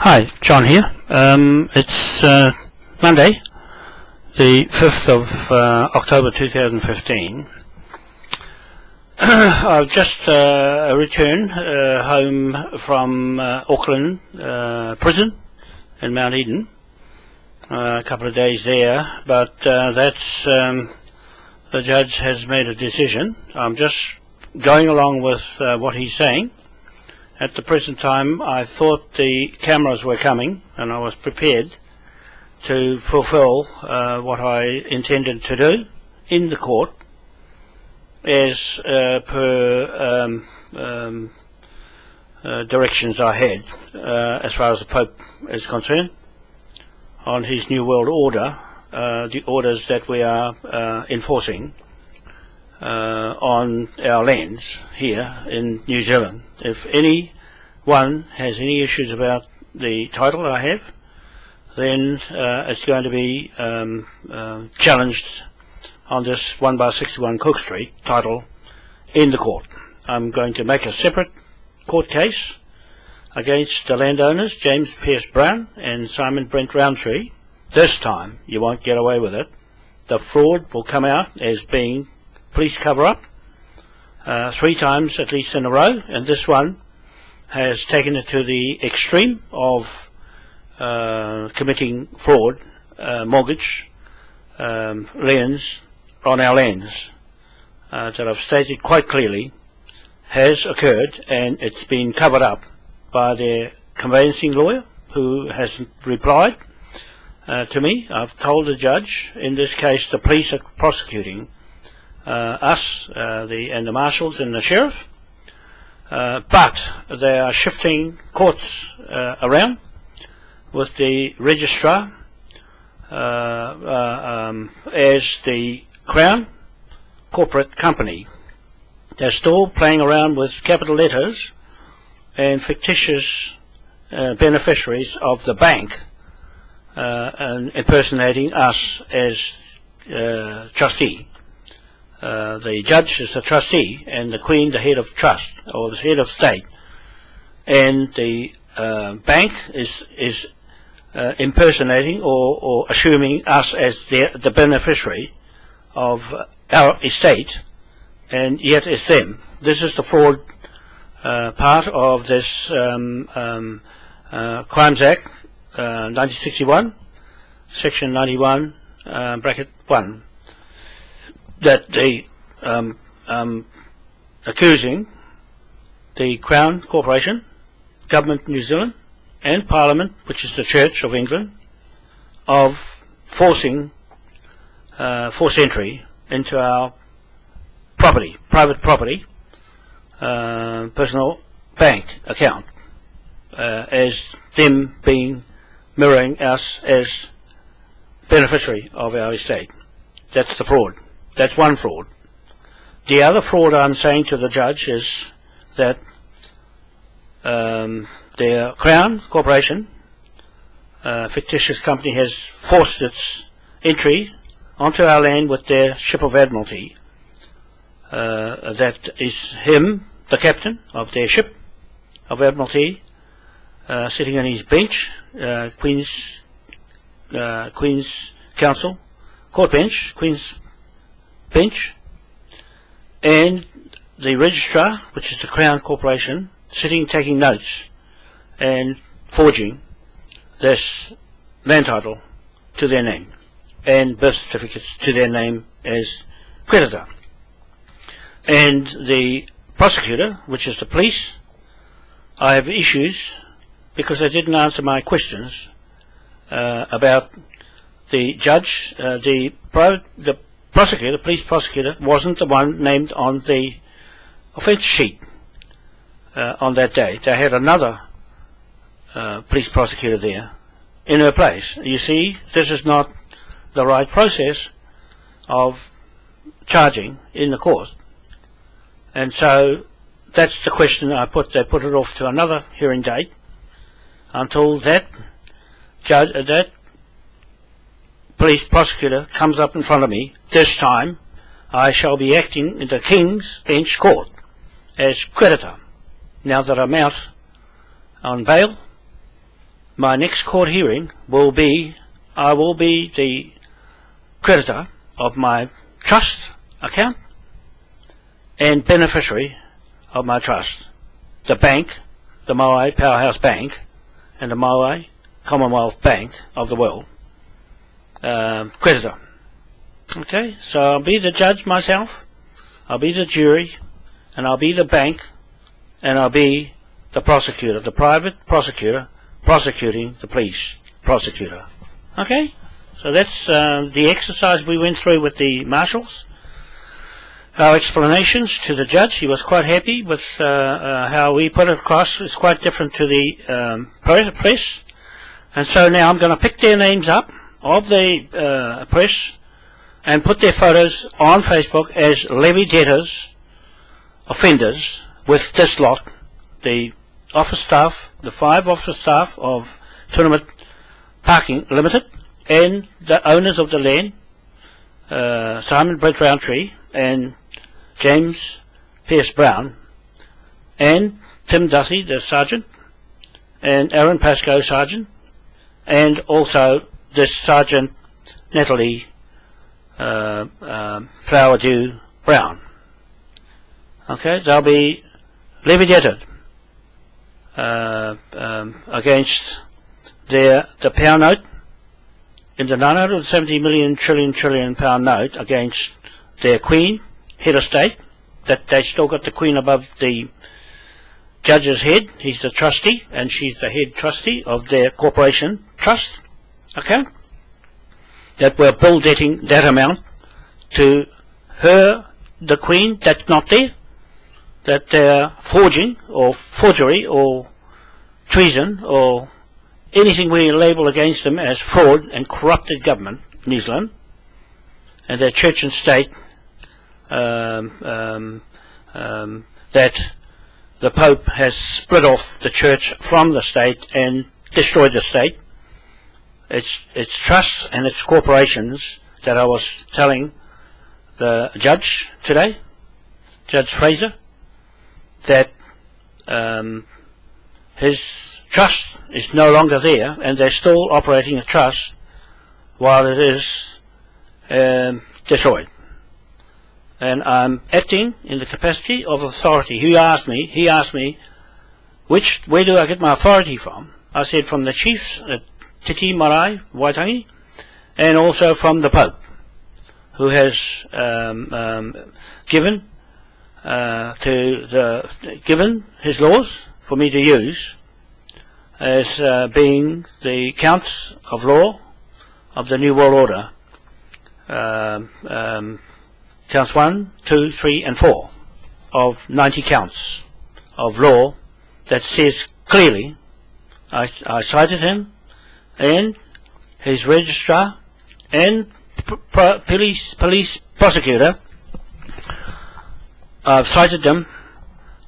Hi, John here. It's Monday, the 5th of October 2015. I've just returned home from Auckland prison in Mount Eden. A couple of days there, but that's the judge has made a decision. I'm just going along with what he's saying. At the present time, I thought the cameras were coming, and I was prepared to fulfill what I intended to do in the court as per directions I had as far as the Pope is concerned on his New World Order, the orders that we are enforcing on our lands here in New Zealand. If anyone has any issues about the title I have, then it's going to be challenged on this 1/61 Cook Street title in the court. I'm going to make a separate court case against the landowners James Pierce Brown and Simon Brent Roundtree. This time you won't get away with it. The fraud will come out as being police cover-up 3 times at least in a row, and this one has taken it to the extreme of committing fraud, mortgage liens on our lands that I've stated quite clearly has occurred, and it's been covered up by their conveyancing lawyer who hasn't replied to me. I've told the judge in this case the police are prosecuting us and the marshals and the sheriff, but they are shifting courts around with the registrar as the Crown corporate company. They're still playing around with capital letters and fictitious beneficiaries of the bank and impersonating us as trustee. The judge is the trustee, and the Queen the head of trust, or the head of state, and the bank is impersonating or assuming us as the beneficiary of our estate, and yet it's them. This is the fraud part of this Crimes Act 1961, Section 91, bracket 1. That the accusing the Crown Corporation, Government New Zealand, and Parliament, which is the Church of England, of forcing forced entry into our property, private property, personal bank account, as them being mirroring us as beneficiary of our estate. That's the fraud. That's one fraud. The other fraud I'm saying to the judge is that their Crown Corporation, fictitious company, has forced its entry onto our land with their ship of Admiralty. That is him, the captain of their ship of Admiralty, sitting on his bench, Queen's Council, court bench, Queen's bench, and the registrar, which is the Crown Corporation, sitting taking notes and forging this land title to their name and birth certificates to their name as creditor. And the prosecutor, which is the police, I have issues because they didn't answer my questions about the judge. The prosecutor, police prosecutor, wasn't the one named on the offence sheet on that day. They had another police prosecutor there in her place. You see, this is not the right process of charging in the court. And so that's the question I put. They put it off to another hearing date until that judge, that police prosecutor comes up in front of me. This time I shall be acting in the King's Bench Court as creditor. Now that I'm out on bail, my next court hearing will be, I will be the creditor of my trust account and beneficiary of my trust. The bank, the Moai Powerhouse Bank, and the Moai Commonwealth Bank of the world, creditor. Okay, so I'll be the judge myself, I'll be the jury, and I'll be the bank, and I'll be the prosecutor, the private prosecutor, prosecuting the police prosecutor. Okay, so that's the exercise we went through with the marshals. Our explanations to the judge, he was quite happy with how we put it across. It's quite different to the press. And so now I'm going to pick their names up of the press and put their photos on Facebook as levy debtors, offenders, with this lot, the office staff, the 5 office staff of Tournament Parking Limited, and the owners of the land, Simon Brett Roundtree and James Pierce Brown, and Tim Duthie, the sergeant, and Aaron Pascoe, sergeant, and also this Sergeant Natalie Flowerdew Brown. Okay, they'll be levy debted against the pound note in the 970 million trillion pound note against their Queen, head of state, that they still got the Queen above the judge's head. He's the trustee and she's the head trustee of their corporation trust. Okay, that we're bill debting that amount to her, the Queen, that's not there, that they're forging or forgery or treason or anything we label against them as fraud and corrupted government in New Zealand, and their church and state, that the Pope has split off the church from the state and destroyed the state, its trusts and its corporations, that I was telling the judge today, Judge Fraser, that his trust is no longer there and they're still operating a trust while it is destroyed. And I'm acting in the capacity of authority. He asked me, where do I get my authority from? I said from the chiefs at Titi Marae, Waitangi, and also from the Pope, who has given his laws for me to use as being the counts of law of the New World Order, counts 1, 2, 3 and 4 of 90 counts of law that says clearly, I cited him and his registrar and police prosecutor. I've cited them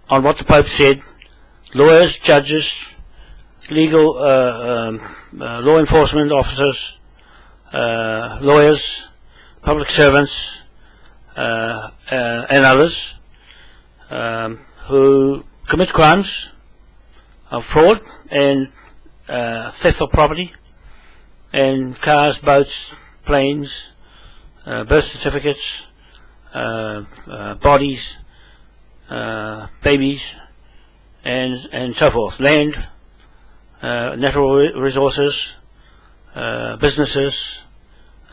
on what the Pope said, lawyers, judges, legal law enforcement officers, lawyers, public servants, and others who commit crimes of fraud and theft of property, and cars, boats, planes, birth certificates, bodies, babies, and so forth, land, natural resources, businesses,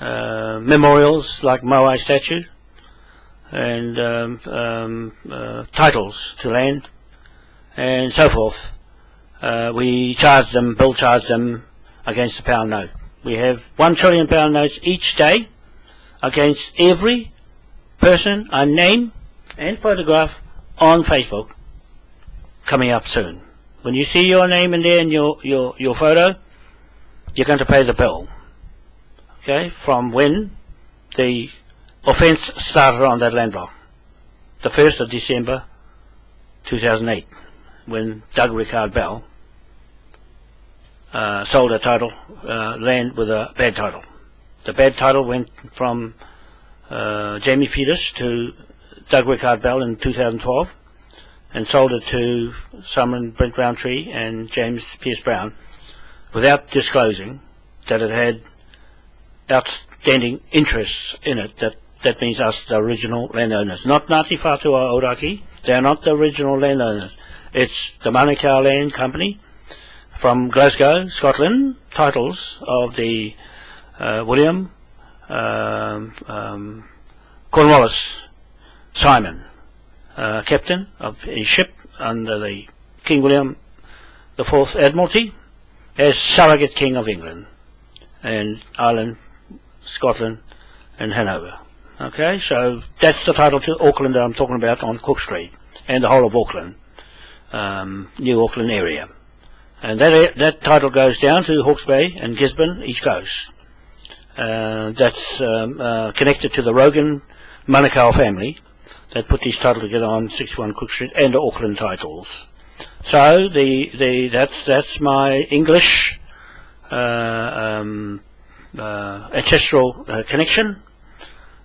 memorials like Moai statue, and titles to land, and so forth. We bill charge them against the pound note. We have 1 trillion pound notes each day against every person I name and photograph on Facebook, coming up soon. When you see your name in there and your photo, you're going to pay the bill. Okay, from when the offence started on that land block, the 1st of December 2008, when Doug Rickard Bell sold a title, land with a bad title. The bad title went from Jamie Peters to Doug Rickard Bell in 2012, and sold it to Simon Brent Roundtree and James Pierce Brown without disclosing that it had outstanding interests in it. That means us, the original landowners, not Ngāti Whātua Ōrākei. They are not the original landowners. It's the Manukau Land Company from Glasgow, Scotland. Titles of the William Cornwallis Simon, captain of his ship under the King William the Fourth Admiralty, as surrogate King of England and Ireland, Scotland and Hanover. Okay, so that's the title to Auckland that I'm talking about on Cook Street and the whole of Auckland, New Auckland area. And that title goes down to Hawke's Bay and Gisborne, East Coast. That's connected to the Rogan Manukau family that put these titles together on 61 Cook Street and the Auckland titles. So that's my English ancestral connection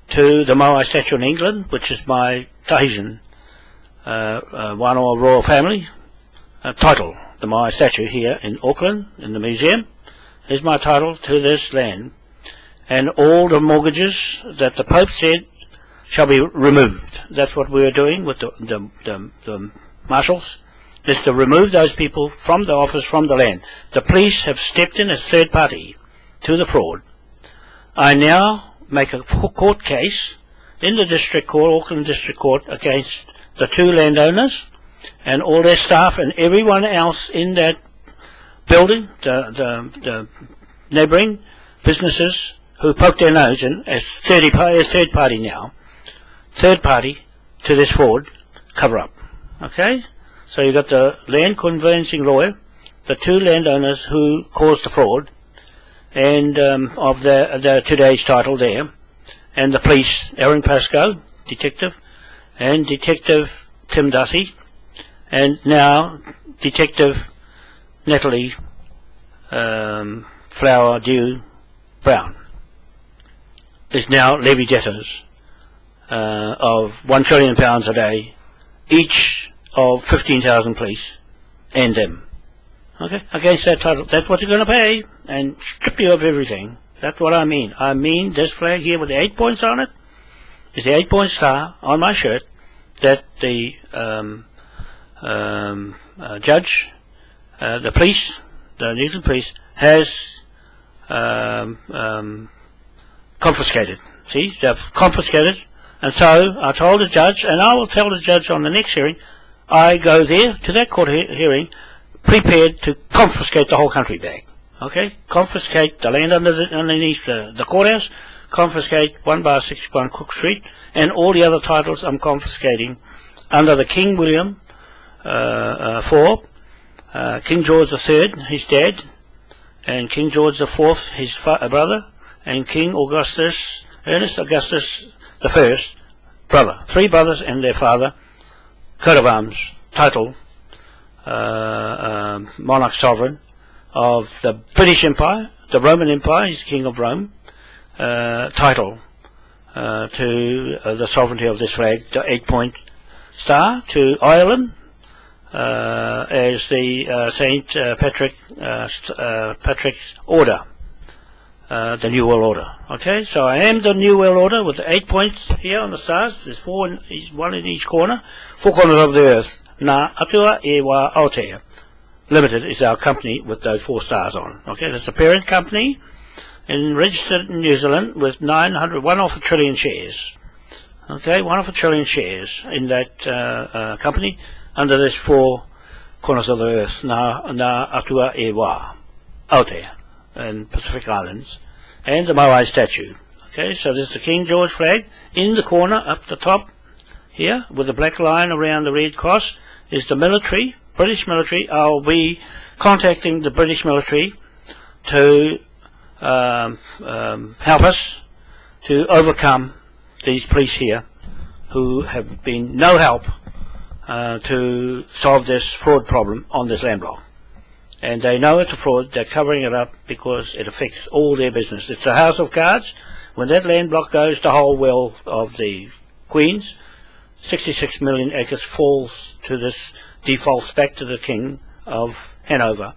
to the Moai statue in England, which is my Tahitian Wānoa royal family title. The Moai statue here in Auckland in the museum is my title to this land, and all the mortgages that the Pope said shall be removed. That's what we are doing with the marshals, is to remove those people from the office, from the land. The police have stepped in as third party to the fraud. I now make a court case in the district court, Auckland District Court, against the two landowners and all their staff and everyone else in that building, the neighbouring businesses who poked their nose in as third party now, third party to this fraud cover-up. Okay? So you've got the land conveyancing lawyer, the two landowners who caused the fraud, and of the today's title there, and the police, Aaron Pascoe, detective, and Detective Tim Duthie, and now Detective Natalie Flower Dew Brown is now levy debtors of £1 trillion a day, each of 15,000 police and them. Okay, against that title. That's what you're going to pay, and strip you of everything. That's what I mean. I mean this flag here with the 8 points on it is the 8-point star on my shirt that the judge, the police, the New Zealand police, has confiscated. See, they've confiscated, and so I told the judge, and I will tell the judge on the next hearing, I go there to that court hearing prepared to confiscate the whole country back. Okay, confiscate the land underneath the courthouse, confiscate 1/61 Cook Street, and all the other titles I'm confiscating under the King William IV, King George III, his dad, and King George IV, his brother, and King Ernest Augustus I, brother. Three brothers and their father, coat of arms, title, monarch sovereign of the British Empire, the Roman Empire, he's King of Rome, title to the sovereignty of this flag, the 8-point star, to Ireland as the Saint Patrick's Order, the New World Order. Okay, so I am the New World Order with the 8 points here on the stars. There's one in each corner, 4 corners of the earth. Ngā Atua e Wā Aotea Limited is our company with those 4 stars on. Okay, that's the parent company and registered in New Zealand with 1 trillion shares. Okay, 1 trillion shares in that company under this 4 corners of the earth, Ngā Atua e Wā Aotea and Pacific Islands, and the Moai statue. Okay, so there's the King George flag in the corner up the top here with the black line around the red cross is the military, British military. I'll be contacting the British military to help us to overcome these police here who have been no help to solve this fraud problem on this land block. And they know it's a fraud, they're covering it up because it affects all their business. It's a house of cards. When that land block goes, the whole wealth of the Queens, 66 million acres, falls to this, defaults back to the King of Hanover,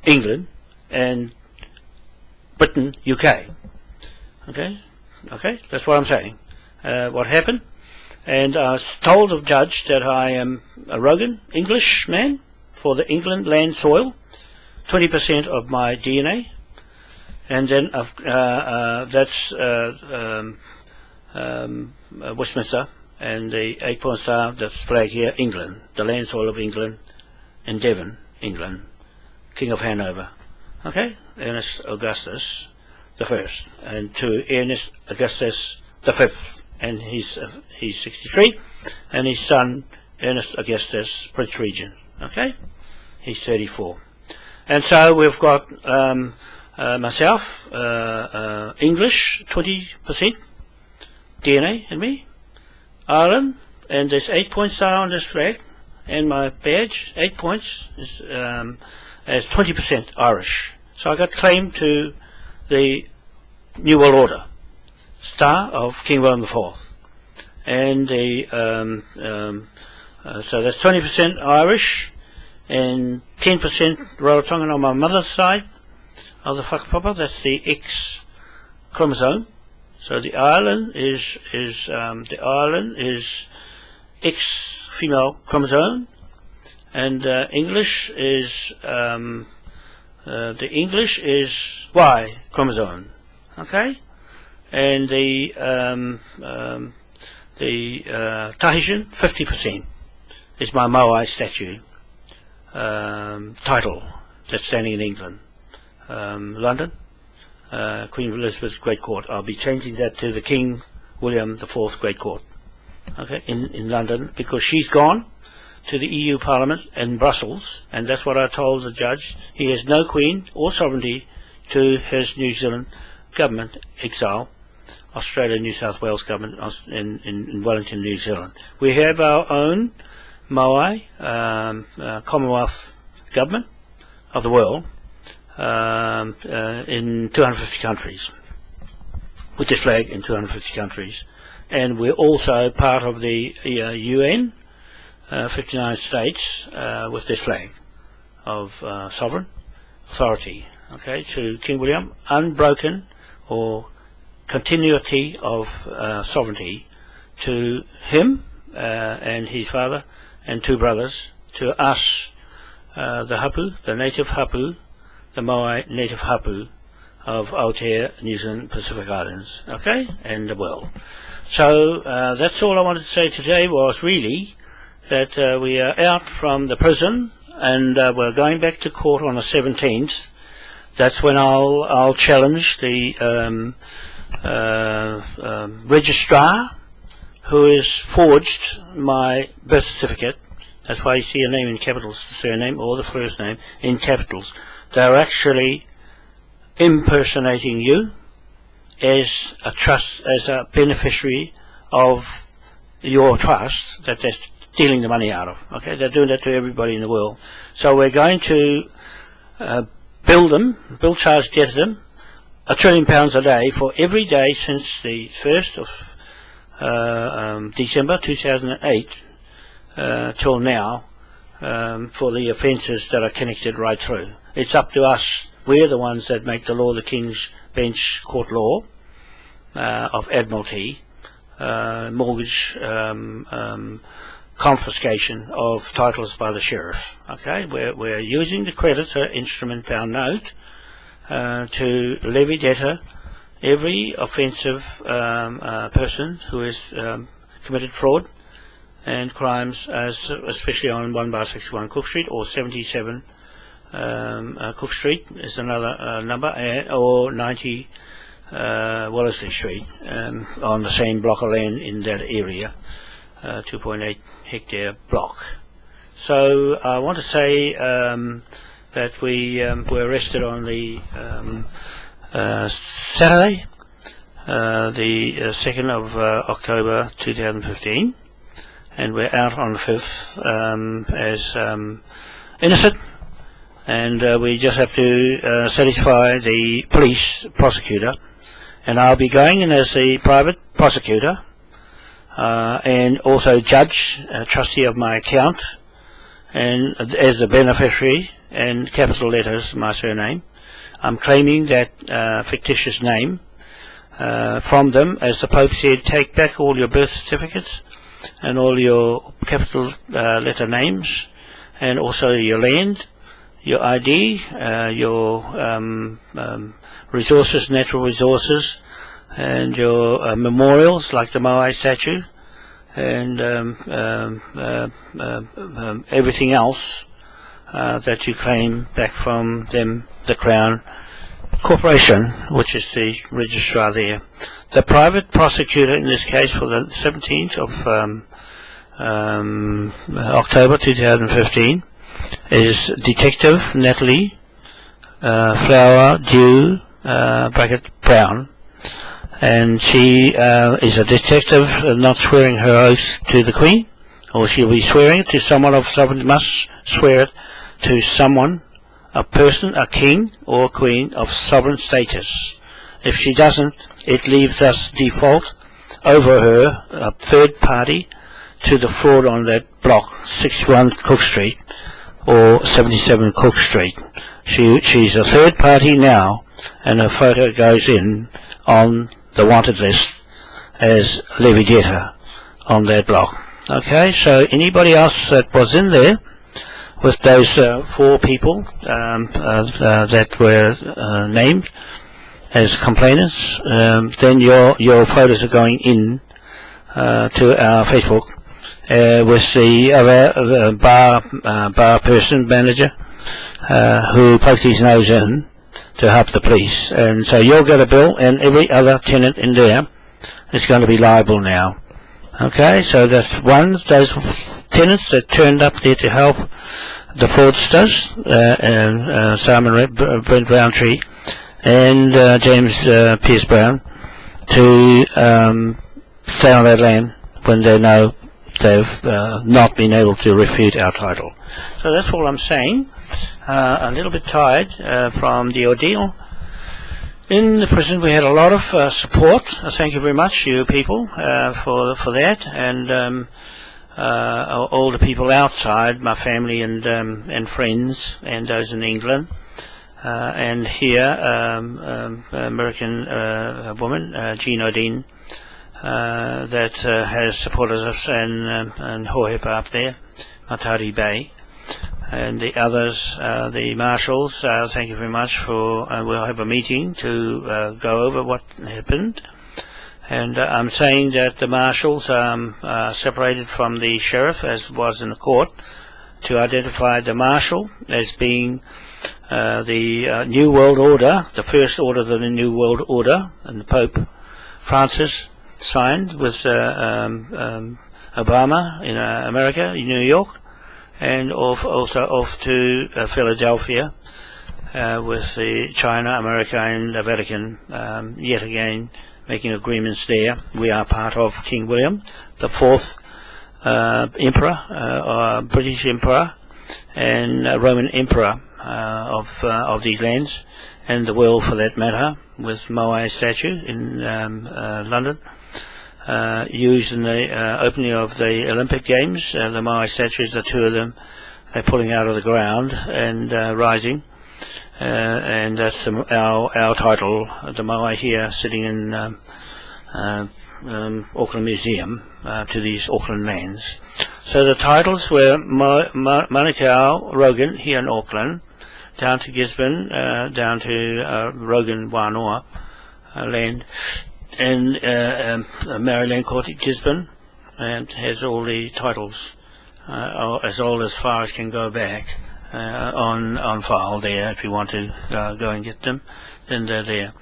England, and Britain, UK. Okay, that's what I'm saying. What happened? And I was told of judge that I am a Rogan English man for the England land soil, 20% of my DNA, and then that's Westminster, and the 8-point star, that's flag here, England, the land soil of England, in Devon, England, King of Hanover. Okay, Ernest Augustus the First, and to Ernest Augustus the Fifth, and he's 63, and his son Ernest Augustus, Prince Regent. Okay, he's 34, and so we've got myself, English 20% DNA in me, Ireland, and there's 8-point star on this flag, and my badge 8 points is as 20% Irish. So I got claim to the New World Order, Star of King William IV, and the so that's 20% Irish and 10% Rarotongan on my mother's side of the whakapapa. That's the X chromosome. So the island is X female chromosome, and English is the English is Y chromosome. Okay, and the Tahitian 50% is my Moai statue title that's standing in England, London, Queen Elizabeth's Great Court. I'll be changing that to the King William IV Great Court. Okay, in London, because she's gone to the EU Parliament in Brussels, and that's what I told the judge. He has no queen or sovereignty to his New Zealand government, exile, Australia, New South Wales government in Wellington, New Zealand. We have our own Moai Commonwealth government of the world in 250 countries, with this flag in 250 countries. And we're also part of the UN, 59 states, with this flag of sovereign authority, okay, to King William, unbroken or continuity of sovereignty to him and his father and 2 brothers, to us, the hapu, the native hapu, the Moai native hapu of Aotea, New Zealand, Pacific Islands, okay, and the world. So that's all I wanted to say today, was really that we are out from the prison, and we're going back to court on the 17th. That's when I'll challenge the registrar who has forged my birth certificate. That's why you see a name in capitals, the surname or the first name in capitals. They're actually impersonating you as a trust, as a beneficiary of your trust that they're stealing the money out of. Okay, they're doing that to everybody in the world. So we're going to bill charge debt to them £1 trillion a day for every day since the 1st of December 2008 till now, for the offences that are connected right through. It's up to us. We're the ones that make the law, the King's Bench Court law of Admiralty, mortgage confiscation of titles by the sheriff. Okay, we're using the creditor instrument pound note to levy debtor every offensive person who has committed fraud and crimes, especially on 1/61 Cook Street, or 77 Cook Street is another number, or 90 Wellesley Street, on the same block of land in that area, 2.8 hectare block. So I want to say that we were arrested on the Saturday, the 2nd of October 2015, and we're out on the 5th as innocent, and we just have to satisfy the police prosecutor, and I'll be going in as the private prosecutor and also judge, trustee of my account, and as the beneficiary, and capital letters my surname, I'm claiming that fictitious name from them. As the Pope said, take back all your birth certificates and all your capital letter names, and also your land, your ID, your resources, natural resources, and your memorials like the Moai statue, and everything else that you claim back from them, the Crown Corporation, which is the registrar there. The private prosecutor in this case for the 17th of October 2015 is Detective Natalie Flower Dew bracket Brown, and she is a detective, not swearing her oath to the Queen, or she'll be swearing it to someone of sovereignty, must swear it to someone, a person, a king or a queen of sovereign status. If she doesn't, it leaves us default over her, a third party, to the fraud on that block, 61 Cook Street or 77 Cook Street. She's a third party now, and her photo goes in on the wanted list as levy debtor on that block. Okay, so anybody else that was in there with those 4 people that were named as complainants, then your photos are going in to our Facebook with the other bar person, manager, who poked his nose in to help the police. And so you'll get a bill, and every other tenant in there is going to be liable now. Okay, so that's one of those tenants that turned up there to help the fraudsters, Simon Brent Roundtree and James Pierce Brown, to stay on that land when they know they've not been able to refute our title. So that's all I'm saying. A little bit tired from the ordeal. In the prison we had a lot of support. Thank you very much, you people, for that, and all the people outside, my family and friends, and those in England, and here American woman, Jean Odin, that has supported us, and Hohepa up there, Matari Bay, and the others, the marshals. Thank you very much for, we'll have a meeting to go over what happened. And I'm saying that the marshals are separated from the sheriff, as was in the court, to identify the marshal as being the New World Order, the first order of the New World Order, and the Pope Francis signed with Obama in America, in New York, and also off to Philadelphia with the China, America, and the Vatican, yet again making agreements there. We are part of King William, the 4th Emperor, British Emperor, and Roman Emperor of these lands, and the world for that matter, with Moai statue in London. Used in the opening of the Olympic Games, the Moai statues, the 2 of them, they're pulling out of the ground and rising, and that's our title, the Moai here, sitting in Auckland Museum to these Auckland lands. So the titles were Manukau Rogan here in Auckland, down to Gisborne, down to Rogan Wanoa land, and Maryland Court at Gisborne, and has all the titles as old as far as can go back on file there. If you want to go and get them, then they're there.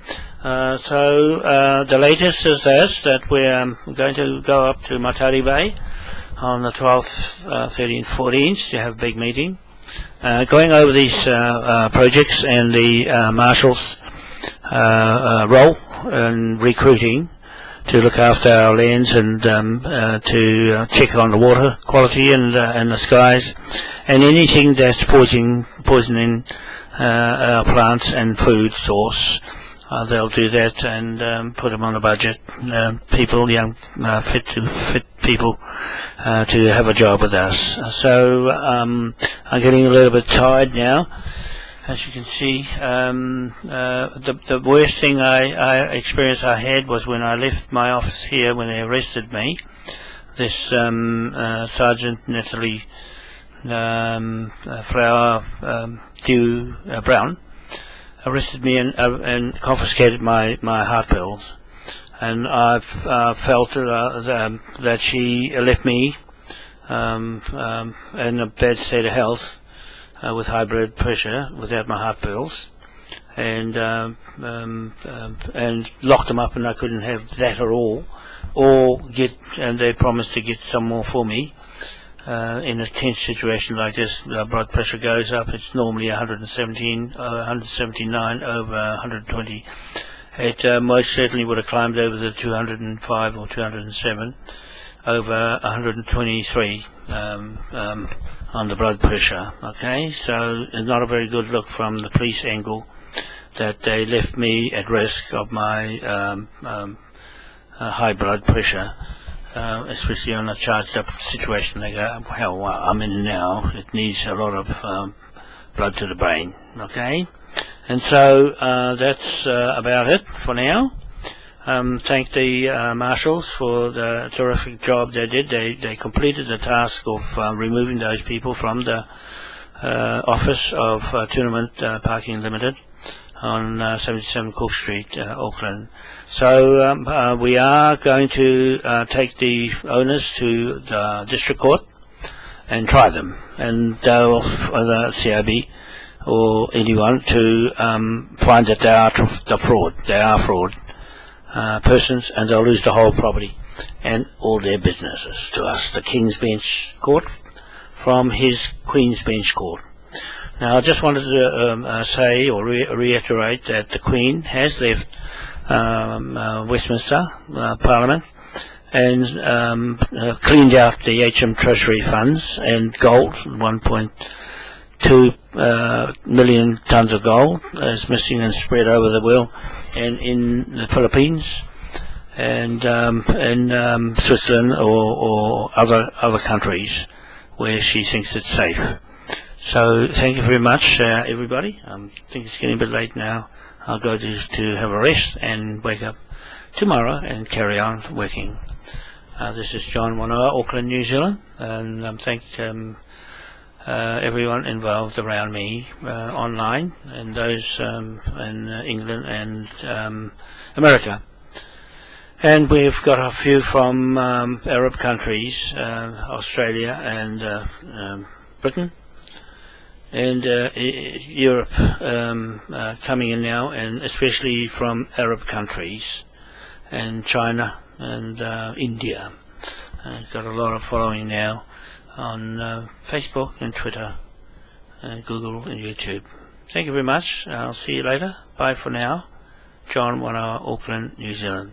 So the latest is this, that we're going to go up to Matari Bay on the 12th, 13th, 14th to have a big meeting, going over these projects and the marshals' role in recruiting to look after our lands, and to check on the water quality and the skies, and anything that's poisoning our plants and food source. They'll do that and put them on the budget. People, young, fit people to have a job with us. So I'm getting a little bit tired now. As you can see, the worst thing experience I had was when I left my office here when they arrested me. This Sergeant Natalie Flower Dew Brown arrested me and confiscated my heart pills, and I've felt that she left me in a bad state of health with high blood pressure without my heart pills, and locked them up, and I couldn't have that at all, and they promised to get some more for me. In a tense situation like this, blood pressure goes up. It's normally 179 over 120. It most certainly would have climbed over the 205 or 207 over 123 on the blood pressure. Okay, so it's not a very good look from the police angle that they left me at risk of my high blood pressure. Especially on a charged up situation like how I'm in now. It needs a lot of blood to the brain, okay? And so that's about it for now. Thank the marshals for the terrific job they did. They completed the task of removing those people from the office of Tournament Parking Limited on 77 Cook Street, Auckland. So we are going to take the owners to the district court and try them, and they'll, the CIB or anyone, to find that they are fraud persons, and they'll lose the whole property and all their businesses to us, the King's Bench Court, from his Queen's Bench Court. Now, I just wanted to say or reiterate that the Queen has left Westminster Parliament and cleaned out the HM Treasury funds and gold. 1.2 million tons of gold is missing and spread over the world, and in the Philippines and in Switzerland or other countries where she thinks it's safe. So thank you very much, everybody. I think it's getting a bit late now. I'll go to have a rest and wake up tomorrow and carry on working. This is John Wanoa, Auckland, New Zealand, and thank everyone involved around me online, and those in England and America. And we've got a few from Arab countries, Australia and Britain, and Europe coming in now, and especially from Arab countries and China and India. Got a lot of following now on Facebook and Twitter and Google and YouTube. Thank you very much. I'll see you later. Bye for now. John Wanoa, Auckland, New Zealand.